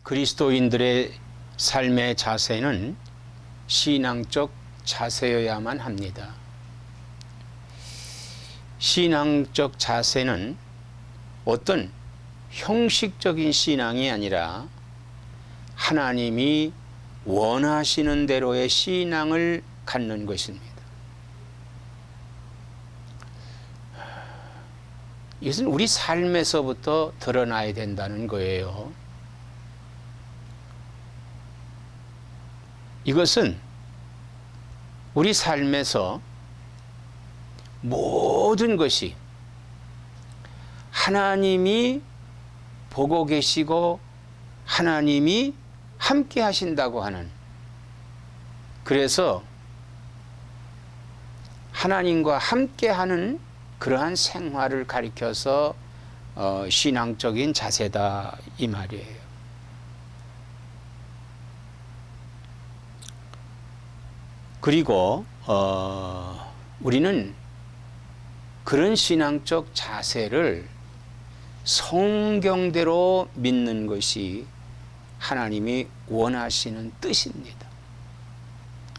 그리스도인들의 삶의 자세는 신앙적 자세여야만 합니다. 신앙적 자세는 어떤 형식적인 신앙이 아니라 하나님이 원하시는 대로의 신앙을 갖는 것입니다. 이것은 우리 삶에서부터 드러나야 된다는 거예요. 이것은 우리 삶에서 모든 것이 하나님이 보고 계시고 하나님이 함께 하신다고 하는, 그래서 하나님과 함께 하는 그러한 생활을 가리켜서 신앙적인 자세다 이 말이에요. 그리고 우리는 그런 신앙적 자세를 성경대로 믿는 것이 하나님이 원하시는 뜻입니다.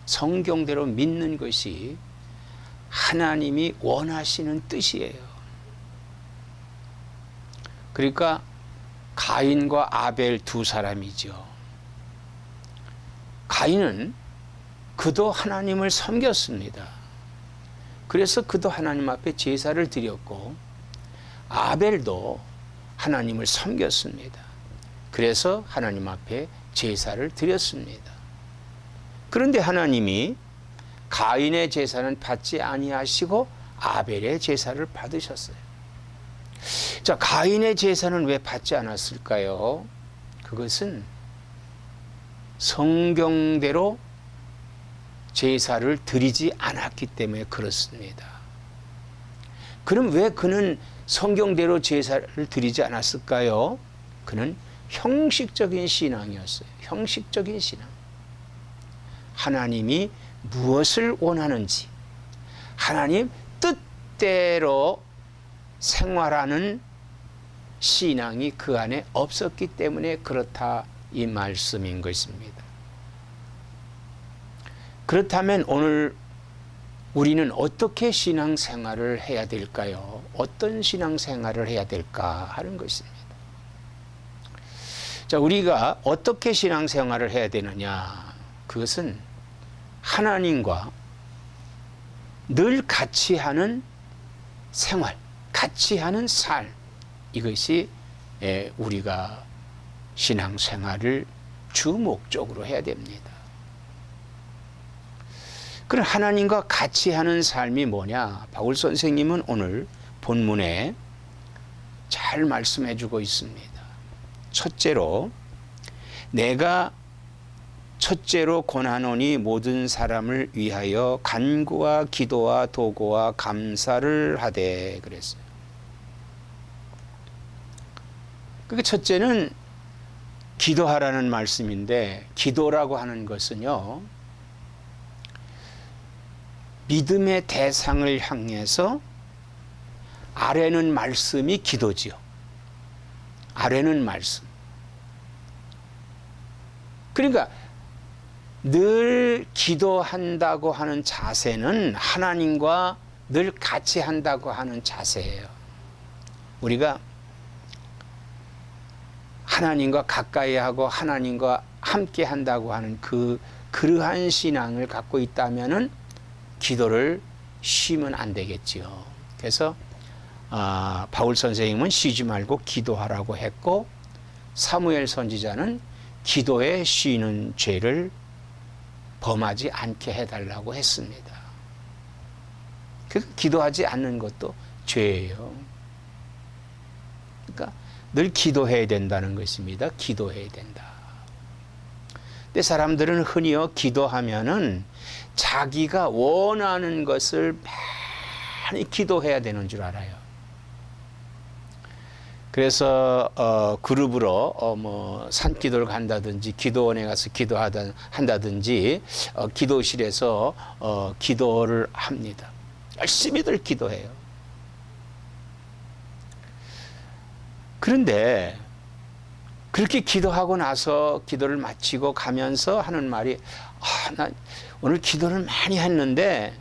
성경대로 믿는 것이 하나님이 원하시는 뜻이에요. 그러니까 가인과 아벨 두 사람이죠. 가인은 그도 하나님을 섬겼습니다. 그래서 그도 하나님 앞에 제사를 드렸고, 아벨도 하나님을 섬겼습니다. 그래서 하나님 앞에 제사를 드렸습니다. 그런데 하나님이 가인의 제사는 받지 아니하시고 아벨의 제사를 받으셨어요. 자, 가인의 제사는 왜 받지 않았을까요? 그것은 성경대로 제사를 드리지 않았기 때문에 그렇습니다. 그럼 왜 그는 성경대로 제사를 드리지 않았을까요? 그는 형식적인 신앙이었어요. 형식적인 신앙. 하나님이 무엇을 원하는지, 하나님 뜻대로 생활하는 신앙이 그 안에 없었기 때문에 그렇다 이 말씀인 것입니다. 그렇다면 오늘 우리는 어떻게 신앙생활을 해야 될까요? 어떤 신앙생활을 해야 될까 하는 것입니다. 자, 우리가 어떻게 신앙생활을 해야 되느냐? 그것은 하나님과 늘 같이 하는 생활, 같이 하는 삶, 이것이 우리가 신앙생활을 주 목적으로 해야 됩니다. 그럼 하나님과 같이 하는 삶이 뭐냐? 바울 선생님은 오늘 본문에 잘 말씀해 주고 있습니다. 첫째로, 내가 첫째로 권하노니 모든 사람을 위하여 간구와 기도와 도고와 감사를 하되 그랬어요. 그게 첫째는 기도하라는 말씀인데, 기도라고 하는 것은요, 믿음의 대상을 향해서 아래는 말씀이 기도지요. 아래는 말씀. 그러니까 늘 기도한다고 하는 자세는 하나님과 늘 같이 한다고 하는 자세예요. 우리가 하나님과 가까이 하고 하나님과 함께 한다고 하는 그러한 신앙을 갖고 있다면은 기도를 쉬면 안 되겠지요. 그래서 바울 선생님은 쉬지 말고 기도하라고 했고, 사무엘 선지자는 기도에 쉬는 죄를 범하지 않게 해달라고 했습니다. 기도하지 않는 것도 죄예요. 그러니까 늘 기도해야 된다는 것입니다. 기도해야 된다. 근데 사람들은 흔히요, 기도하면은 자기가 원하는 것을 많이 기도해야 되는 줄 알아요. 그래서 그룹으로 산기도를 간다든지 기도원에 가서 한다든지 기도실에서 기도를 합니다. 열심히들 기도해요. 그런데 그렇게 기도하고 나서 기도를 마치고 가면서 하는 말이, 나 오늘 기도를 많이 했는데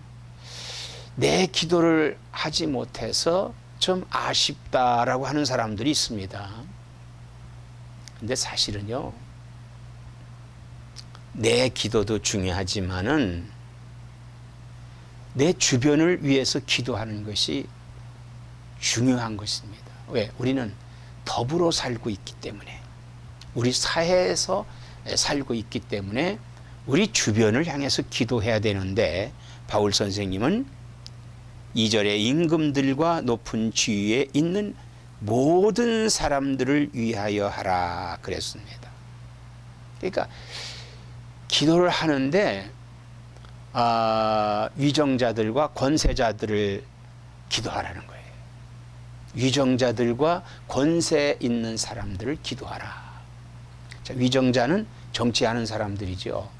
내 기도를 하지 못해서 좀 아쉽다라고 하는 사람들이 있습니다. 근데 사실은요, 내 기도도 중요하지만은 내 주변을 위해서 기도하는 것이 중요한 것입니다. 왜? 우리는 더불어 살고 있기 때문에, 우리 사회에서 살고 있기 때문에 우리 주변을 향해서 기도해야 되는데, 바울 선생님은 2절에 임금들과 높은 지위에 있는 모든 사람들을 위하여 하라 그랬습니다. 그러니까 기도를 하는데 위정자들과 권세자들을 기도하라는 거예요. 위정자들과 권세 있는 사람들을 기도하라. 자, 위정자는 정치하는 사람들이죠.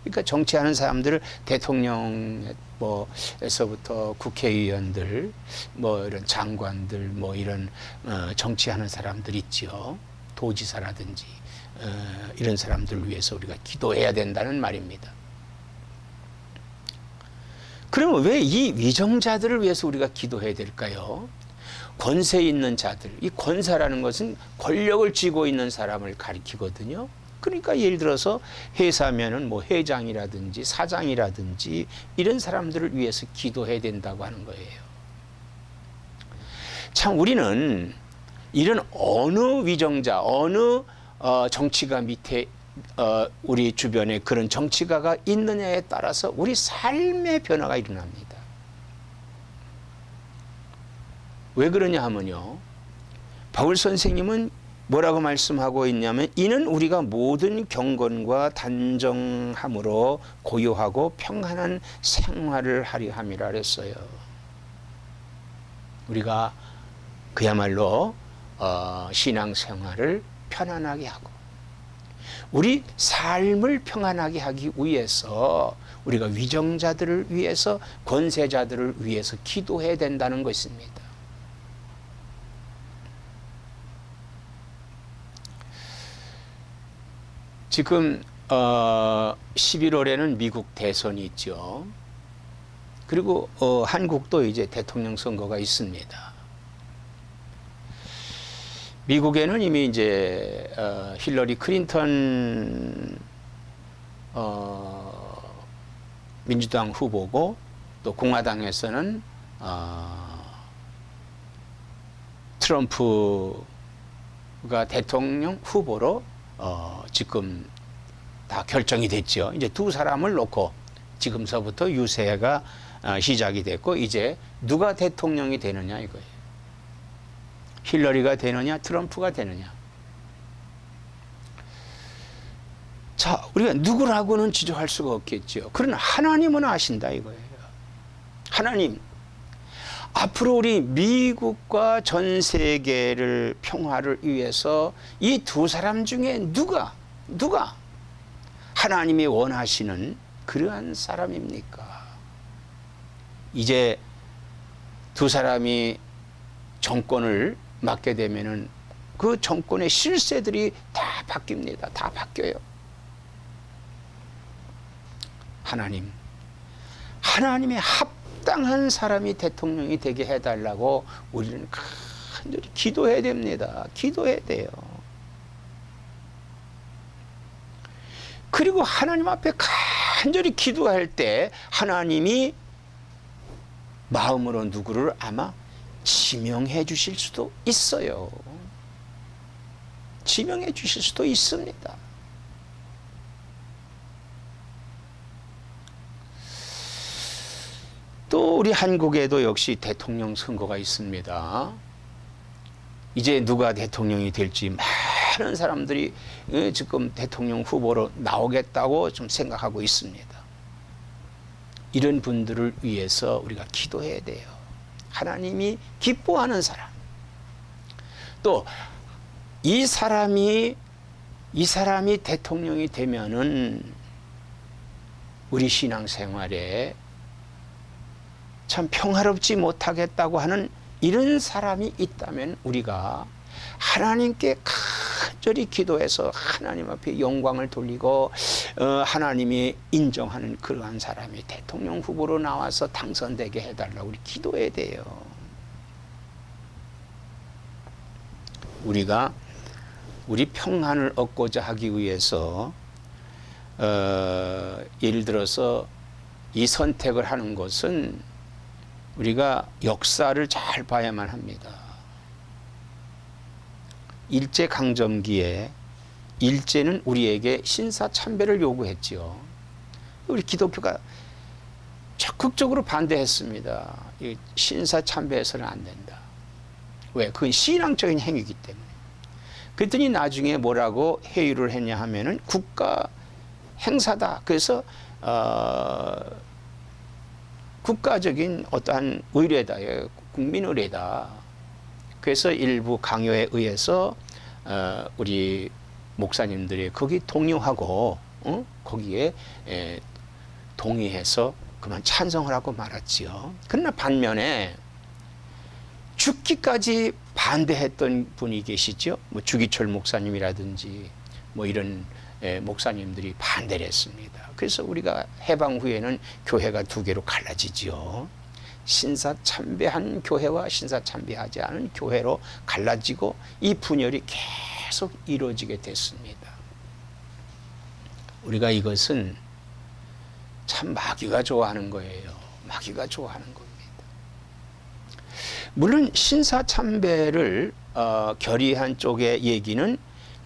그러니까 정치하는 사람들을 대통령에서부터 국회의원들, 이런 장관들, 이런 정치하는 사람들 있죠. 도지사라든지 이런 사람들을 위해서 우리가 기도해야 된다는 말입니다. 그러면 왜 이 위정자들을 위해서 우리가 기도해야 될까요? 권세 있는 자들, 이 권세라는 것은 권력을 쥐고 있는 사람을 가리키거든요. 그러니까 예를 들어서 회사면은 회장이라든지 사장이라든지 이런 사람들을 위해서 기도해야 된다고 하는 거예요. 참 우리는 이런 어느 위정자, 어느 정치가 밑에 우리 주변에 그런 정치가가 있느냐에 따라서 우리 삶의 변화가 일어납니다. 왜 그러냐 하면요, 바울 선생님은 뭐라고 말씀하고 있냐면, 이는 우리가 모든 경건과 단정함으로 고요하고 평안한 생활을 하려 함이라 그랬어요. 우리가 그야말로 신앙생활을 편안하게 하고 우리 삶을 평안하게 하기 위해서 우리가 위정자들을 위해서, 권세자들을 위해서 기도해야 된다는 것입니다. 지금 11월에는 미국 대선이 있죠. 그리고 한국도 이제 대통령 선거가 있습니다. 미국에는 이미 이제 힐러리 클린턴 민주당 후보고, 또 공화당에서는 트럼프가 대통령 후보로 지금 다 결정이 됐죠. 이제 두 사람을 놓고 지금서부터 유세가 시작이 됐고, 이제 누가 대통령이 되느냐 이거예요. 힐러리가 되느냐, 트럼프가 되느냐. 자, 우리가 누구라고는 지적할 수가 없겠죠. 그러나 하나님은 아신다 이거예요. 하나님, 앞으로 우리 미국과 전 세계를 평화를 위해서 이 두 사람 중에 누가 하나님이 원하시는 그러한 사람입니까? 이제 두 사람이 정권을 맡게 되면은 그 정권의 실세들이 다 바뀝니다. 다 바뀌어요. 하나님의 합당한 사람이 대통령이 되게 해달라고 우리는 간절히 기도해야 됩니다. 기도해야 돼요. 그리고 하나님 앞에 간절히 기도할 때 하나님이 마음으로 누구를 아마 지명해 주실 수도 있어요. 지명해 주실 수도 있습니다. 또 우리 한국에도 역시 대통령 선거가 있습니다. 이제 누가 대통령이 될지 많은 사람들이 지금 대통령 후보로 나오겠다고 좀 생각하고 있습니다. 이런 분들을 위해서 우리가 기도해야 돼요. 하나님이 기뻐하는 사람, 또 이 사람이 대통령이 되면은 우리 신앙생활에 참 평화롭지 못하겠다고 하는 이런 사람이 있다면 우리가 하나님께 간절히 기도해서 하나님 앞에 영광을 돌리고 하나님이 인정하는 그러한 사람이 대통령 후보로 나와서 당선되게 해달라고 우리 기도해야 돼요. 우리가 우리 평안을 얻고자 하기 위해서 예를 들어서 이 선택을 하는 것은 우리가 역사를 잘 봐야만 합니다. 일제강점기에 일제는 우리에게 신사참배를 요구했지요. 우리 기독교가 적극적으로 반대했습니다. 신사참배해서는 안 된다. 왜? 그건 신앙적인 행위이기 때문에. 그랬더니 나중에 뭐라고 회유를 했냐 하면은 국가 행사다. 그래서 국가적인 어떠한 의례다. 국민 의례다. 그래서 일부 강요에 의해서 우리 목사님들이 거기 동의하고 거기에 동의해서 그만 찬성을 하고 말았지요. 그러나 반면에 죽기까지 반대했던 분이 계시죠. 뭐 주기철 목사님이라든지 뭐 이런 목사님들이 반대를 했습니다. 그래서 우리가 해방 후에는 교회가 두 개로 갈라지지요. 신사참배한 교회와 신사참배하지 않은 교회로 갈라지고 이 분열이 계속 이루어지게 됐습니다. 우리가 이것은 참 마귀가 좋아하는 거예요. 마귀가 좋아하는 겁니다. 물론 신사참배를 결의한 쪽의 얘기는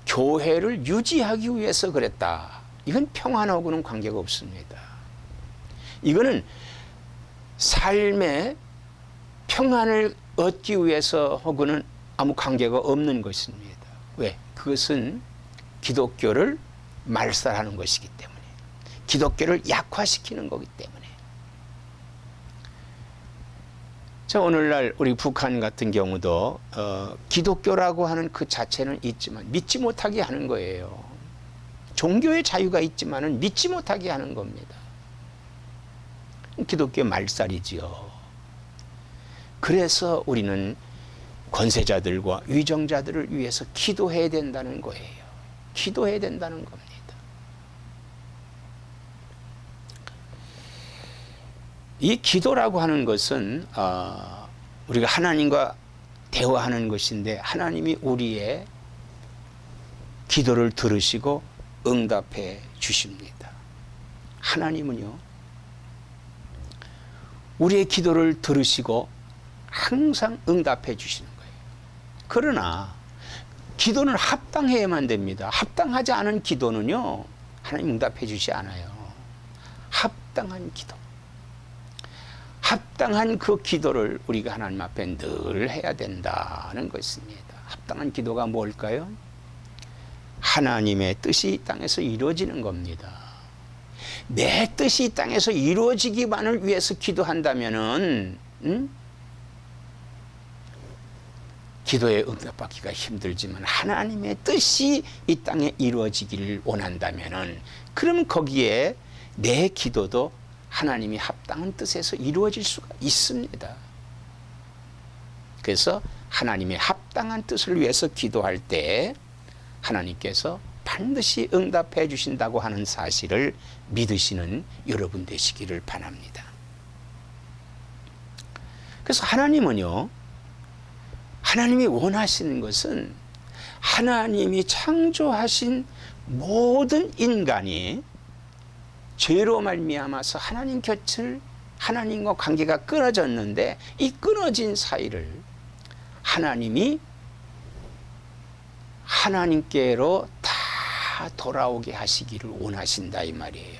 교회를 유지하기 위해서 그랬다. 이건 평안하고는 관계가 없습니다. 이거는 삶의 평안을 얻기 위해서 하고는 아무 관계가 없는 것입니다. 왜? 그것은 기독교를 말살하는 것이기 때문에, 기독교를 약화시키는 거기 때문에. 자, 오늘날 우리 북한 같은 경우도 기독교라고 하는 그 자체는 있지만 믿지 못하게 하는 거예요. 종교의 자유가 있지만은 믿지 못하게 하는 겁니다. 기독교 말살이지요. 그래서 우리는 권세자들과 위정자들을 위해서 기도해야 된다는 거예요. 기도해야 된다는 겁니다. 이 기도라고 하는 것은 우리가 하나님과 대화하는 것인데 하나님이 우리의 기도를 들으시고 응답해 주십니다. 하나님은요, 우리의 기도를 들으시고 항상 응답해 주시는 거예요. 그러나 기도는 합당해야만 됩니다. 합당하지 않은 기도는요, 하나님 응답해 주지 않아요. 합당한 기도. 합당한 그 기도를 우리가 하나님 앞에 늘 해야 된다는 것입니다. 합당한 기도가 뭘까요? 하나님의 뜻이 이 땅에서 이루어지는 겁니다. 내 뜻이 이 땅에서 이루어지기만을 위해서 기도한다면은 기도에 응답받기가 힘들지만 하나님의 뜻이 이 땅에 이루어지기를 원한다면은 그럼 거기에 내 기도도 하나님이 합당한 뜻에서 이루어질 수가 있습니다. 그래서 하나님의 합당한 뜻을 위해서 기도할 때 하나님께서 반드시 응답해 주신다고 하는 사실을 믿으시는 여러분 되시기를 바랍니다. 그래서 하나님은요, 하나님이 원하시는 것은 하나님이 창조하신 모든 인간이 죄로 말미암아서 하나님 곁을, 하나님과 관계가 끊어졌는데 이 끊어진 사이를 하나님이 하나님께로 다 돌아오게 하시기를 원하신다 이 말이에요.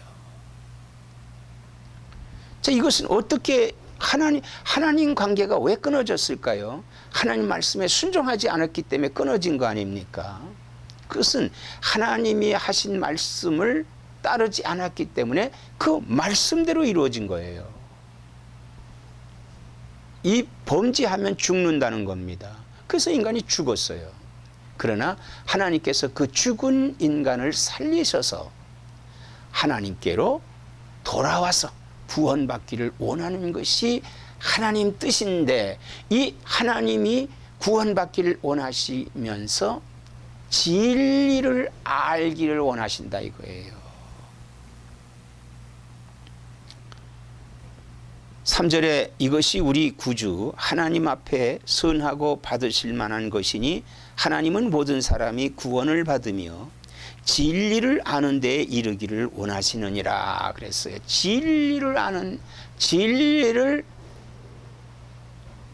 자, 이것은 어떻게 하나님 관계가 왜 끊어졌을까요? 하나님 말씀에 순종하지 않았기 때문에 끊어진 거 아닙니까? 그것은 하나님이 하신 말씀을 따르지 않았기 때문에 그 말씀대로 이루어진 거예요. 이 범죄하면 죽는다는 겁니다. 그래서 인간이 죽었어요. 그러나 하나님께서 그 죽은 인간을 살리셔서 하나님께로 돌아와서 구원받기를 원하는 것이 하나님 뜻인데, 이 하나님이 구원받기를 원하시면서 진리를 알기를 원하신다 이거예요. 3절에 이것이 우리 구주 하나님 앞에 선하고 받으실 만한 것이니 하나님은 모든 사람이 구원을 받으며 진리를 아는 데에 이르기를 원하시느니라 그랬어요. 진리를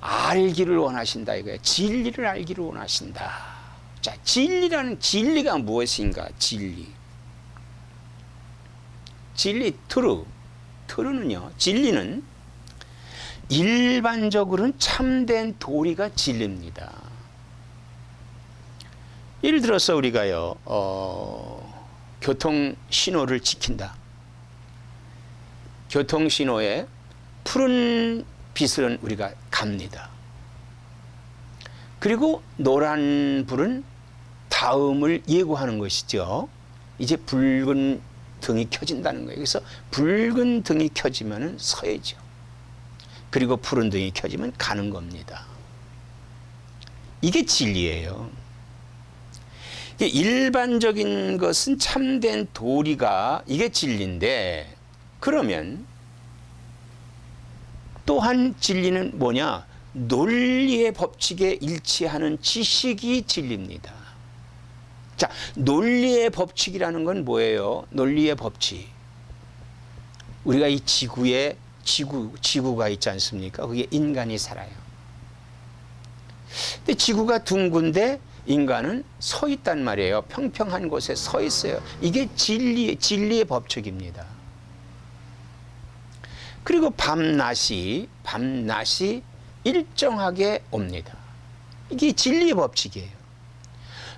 알기를 원하신다 이거예요. 진리를 알기를 원하신다. 자, 진리가 무엇인가? 진리, 트루는요. 진리는 일반적으로는 참된 도리가 진리입니다. 예를 들어서 우리가요, 교통 신호를 지킨다. 교통 신호에 푸른 빛은 우리가 갑니다. 그리고 노란 불은 다음을 예고하는 것이죠. 이제 붉은 등이 켜진다는 거예요. 그래서 붉은 등이 켜지면 서야죠. 그리고 푸른 등이 켜지면 가는 겁니다. 이게 진리예요. 일반적인 것은 참된 도리가 이게 진리인데, 그러면 또한 진리는 뭐냐? 논리의 법칙에 일치하는 지식이 진리입니다. 자, 논리의 법칙이라는 건 뭐예요? 논리의 법칙. 우리가 이 지구가 있지 않습니까? 거기에 인간이 살아요. 근데 지구가 둥근데 인간은 서 있단 말이에요. 평평한 곳에 서 있어요. 이게 진리의 법칙입니다. 그리고 밤낮이 일정하게 옵니다. 이게 진리의 법칙이에요.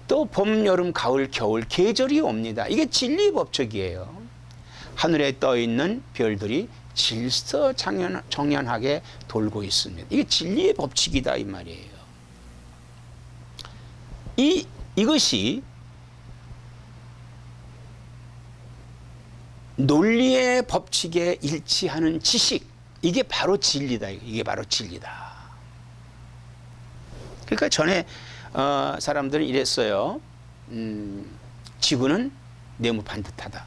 또 봄, 여름, 가을, 겨울 계절이 옵니다. 이게 진리의 법칙이에요. 하늘에 떠 있는 별들이 질서정연하게 돌고 있습니다. 이게 진리의 법칙이다 이 말이에요. 이것이 논리의 법칙에 일치하는 지식, 이게 바로 진리다. 이게 바로 진리다. 그러니까 전에 사람들은 이랬어요. 지구는 네모 반듯하다.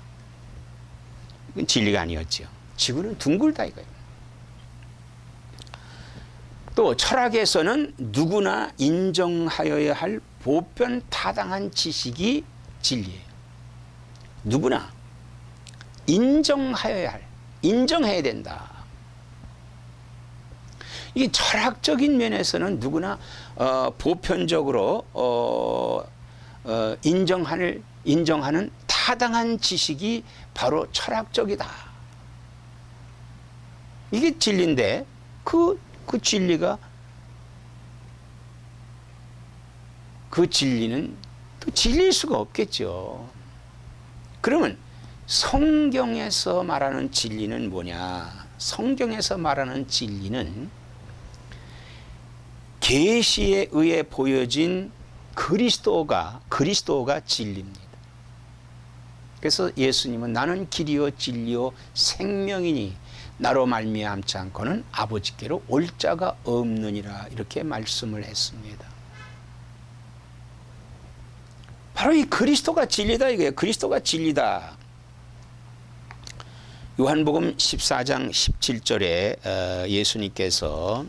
이건 진리가 아니었죠. 지구는 둥글다 이거예요. 또 철학에서는 누구나 인정하여야 할 보편 타당한 지식이 진리예요. 누구나 인정해야 된다. 이게 철학적인 면에서는 누구나 보편적으로 인정하는 타당한 지식이 바로 철학적이다. 이게 진리인데 그 진리는 또 진리일 수가 없겠죠. 그러면 성경에서 말하는 진리는 뭐냐? 성경에서 말하는 진리는 계시에 의해 보여진 그리스도가 진리입니다. 그래서 예수님은 나는 길이요 진리요 생명이니 나로 말미암지 않고는 아버지께로 올 자가 없느니라 이렇게 말씀을 했습니다. 바로 이 그리스도가 진리다 이거예요. 그리스도가 진리다. 요한복음 14장 17절에 예수님께서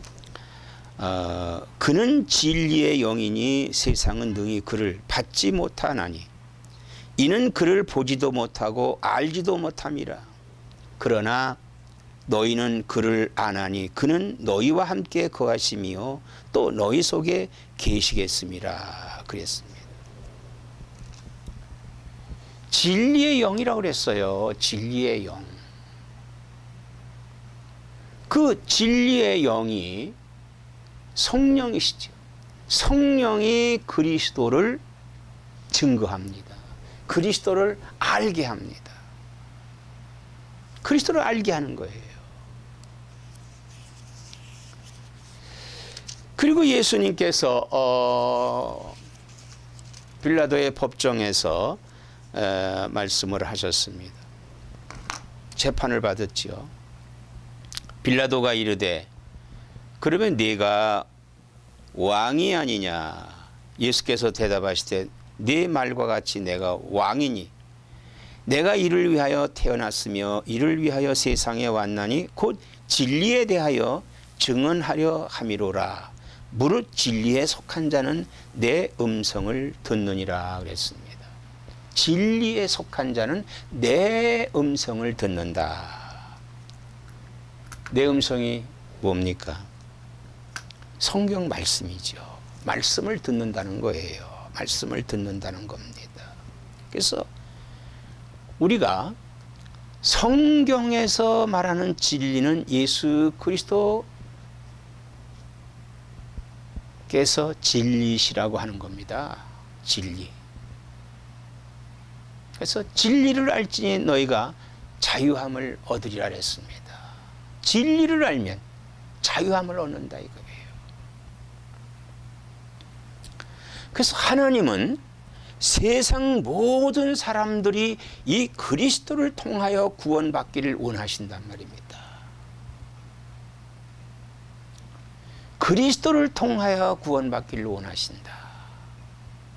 그는 진리의 영이니 세상은 능히 그를 받지 못하나니 이는 그를 보지도 못하고 알지도 못함이라. 그러나 너희는 그를 아나니 그는 너희와 함께 거하심이요 또 너희 속에 계시겠음이라 그랬습니다. 진리의 영이라고 그랬어요. 진리의 영. 그 진리의 영이 성령이시죠. 성령이 그리스도를 증거합니다. 그리스도를 알게 합니다. 그리스도를 알게 하는 거예요. 그리고 예수님께서 빌라도의 법정에서 말씀을 하셨습니다. 재판을 받았지요. 빌라도가 이르되 그러면 네가 왕이 아니냐? 예수께서 대답하시되 네 말과 같이 내가 왕이니 내가 이를 위하여 태어났으며 이를 위하여 세상에 왔나니 곧 진리에 대하여 증언하려 함이로라. 무릇 진리에 속한 자는 내 음성을 듣느니라 그랬습니다. 진리에 속한 자는 내 음성을 듣는다. 내 음성이 뭡니까? 성경 말씀이죠. 말씀을 듣는다는 거예요. 말씀을 듣는다는 겁니다. 그래서 우리가 성경에서 말하는 진리는 예수 그리스도께서 진리시라고 하는 겁니다. 진리. 그래서 진리를 알지니 너희가 자유함을 얻으리라 했습니다. 진리를 알면 자유함을 얻는다 이거예요. 그래서 하나님은 세상 모든 사람들이 이 그리스도를 통하여 구원받기를 원하신단 말입니다. 그리스도를 통하여 구원받기를 원하신다.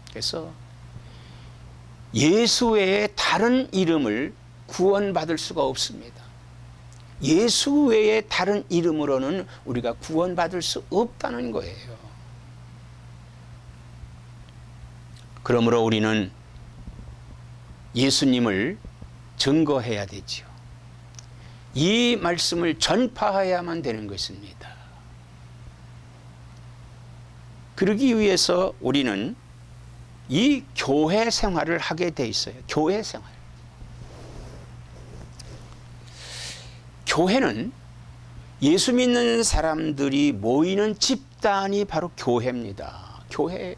그래서 예수 외에 다른 이름을 구원받을 수가 없습니다. 예수 외에 다른 이름으로는 우리가 구원받을 수 없다는 거예요. 그러므로 우리는 예수님을 증거해야 되지요. 이 말씀을 전파해야만 되는 것입니다. 그러기 위해서 우리는 이 교회 생활을 하게 돼 있어요. 교회 생활. 교회는 예수 믿는 사람들이 모이는 집단이 바로 교회입니다. 교회예요.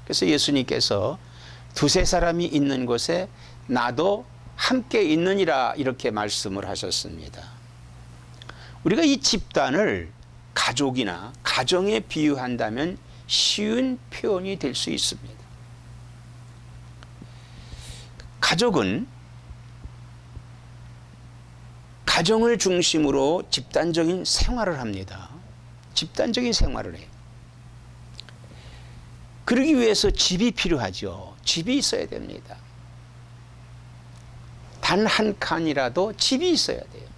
그래서 예수님께서 두세 사람이 있는 곳에 나도 함께 있느니라 이렇게 말씀을 하셨습니다. 우리가 이 집단을 가족이나 가정에 비유한다면 쉬운 표현이 될 수 있습니다. 가족은 가정을 중심으로 집단적인 생활을 합니다. 집단적인 생활을 해요. 그러기 위해서 집이 필요하죠. 집이 있어야 됩니다. 단 한 칸이라도 집이 있어야 돼요.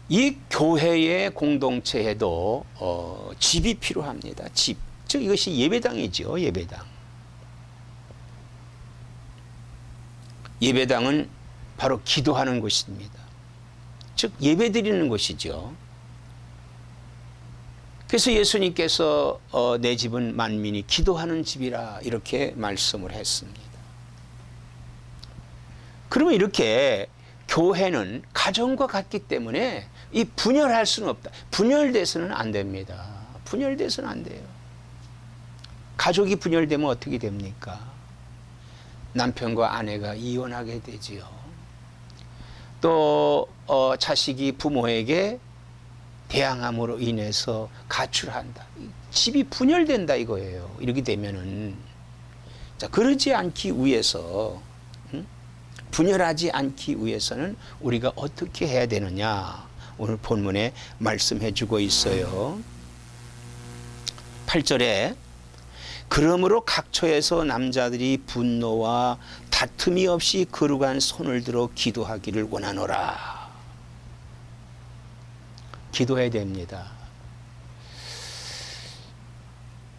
이 교회의 공동체에도 집이 필요합니다. 집. 즉 이것이 예배당이죠. 예배당. 예배당은 바로 기도하는 곳입니다. 즉 예배 드리는 곳이죠. 그래서 예수님께서 내 집은 만민이 기도하는 집이라 이렇게 말씀을 했습니다. 그러면 이렇게 교회는 가정과 같기 때문에 이 분열할 수는 없다. 분열돼서는 안 됩니다. 분열돼서는 안 돼요. 가족이 분열되면 어떻게 됩니까? 남편과 아내가 이혼하게 되지요. 또 자식이 부모에게 대항함으로 인해서 가출한다. 집이 분열된다 이거예요. 이렇게 되면은 자 그러지 않기 위해서 분열하지 않기 위해서는 우리가 어떻게 해야 되느냐 오늘 본문에 말씀해 주고 있어요. 8절에 그러므로 각처에서 남자들이 분노와 다툼이 없이 거룩한 손을 들어 기도하기를 원하노라. 기도해야 됩니다.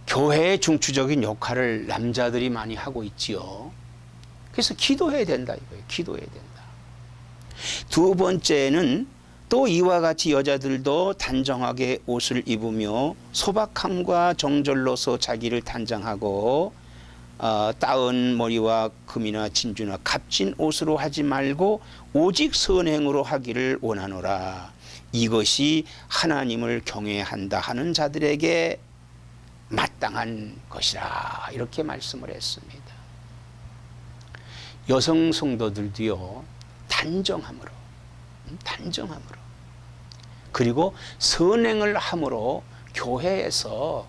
교회의 중추적인 역할을 남자들이 많이 하고 있지요. 그래서 기도해야 된다 이거예요. 기도해야 된다. 두 번째는 또 이와 같이 여자들도 단정하게 옷을 입으며 소박함과 정절로서 자기를 단장하고 따은 머리와 금이나 진주나 값진 옷으로 하지 말고 오직 선행으로 하기를 원하노라. 이것이 하나님을 경외한다 하는 자들에게 마땅한 것이라 이렇게 말씀을 했습니다. 여성 성도들도요 단정함으로 그리고 선행을 함으로 교회에서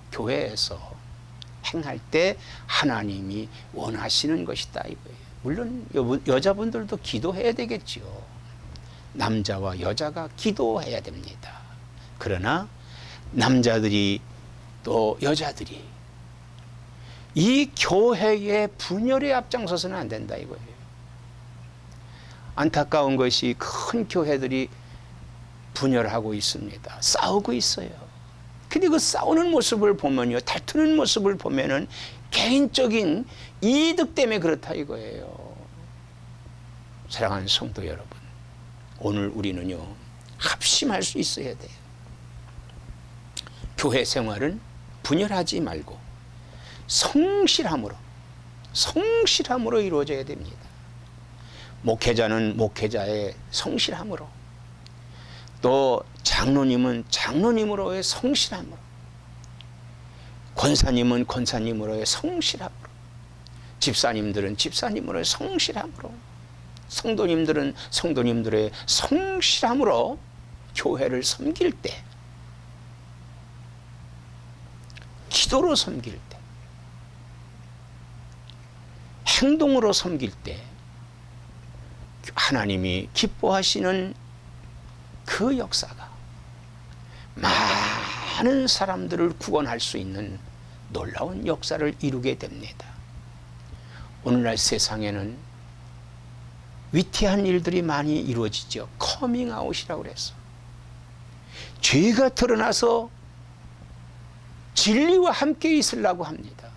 행할 때 하나님이 원하시는 것이다 이거예요. 물론 여자분들도 기도해야 되겠지요. 남자와 여자가 기도해야 됩니다. 그러나 남자들이 또 여자들이 이 교회의 분열에 앞장서서는 안 된다 이거예요. 안타까운 것이 큰 교회들이 분열하고 있습니다. 싸우고 있어요. 근데 그 싸우는 모습을 보면요, 다투는 모습을 보면은 개인적인 이득 때문에 그렇다 이거예요. 사랑하는 성도 여러분, 오늘 우리는요 합심할 수 있어야 돼요. 교회 생활은 분열하지 말고 성실함으로 이루어져야 됩니다. 목회자는 목회자의 성실함으로, 또 장로님은 장로님으로의 성실함으로, 권사님은 권사님으로의 성실함으로, 집사님들은 집사님으로의 성실함으로, 성도님들은 성도님들의 성실함으로 교회를 섬길 때, 기도로 섬길 때, 행동으로 섬길 때 하나님이 기뻐하시는 그 역사가 많은 사람들을 구원할 수 있는 놀라운 역사를 이루게 됩니다. 오늘날 세상에는 위태한 일들이 많이 이루어지죠. 커밍아웃이라고 그래서 죄가 드러나서 진리와 함께 있으려고 합니다.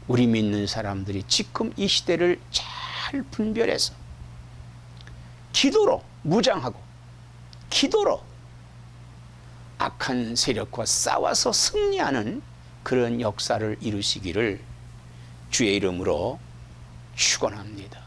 우리 믿는 사람들이 지금 이 시대를 잘 분별해서 기도로 무장하고 기도로 악한 세력과 싸워서 승리하는 그런 역사를 이루시기를 주의 이름으로 축원합니다.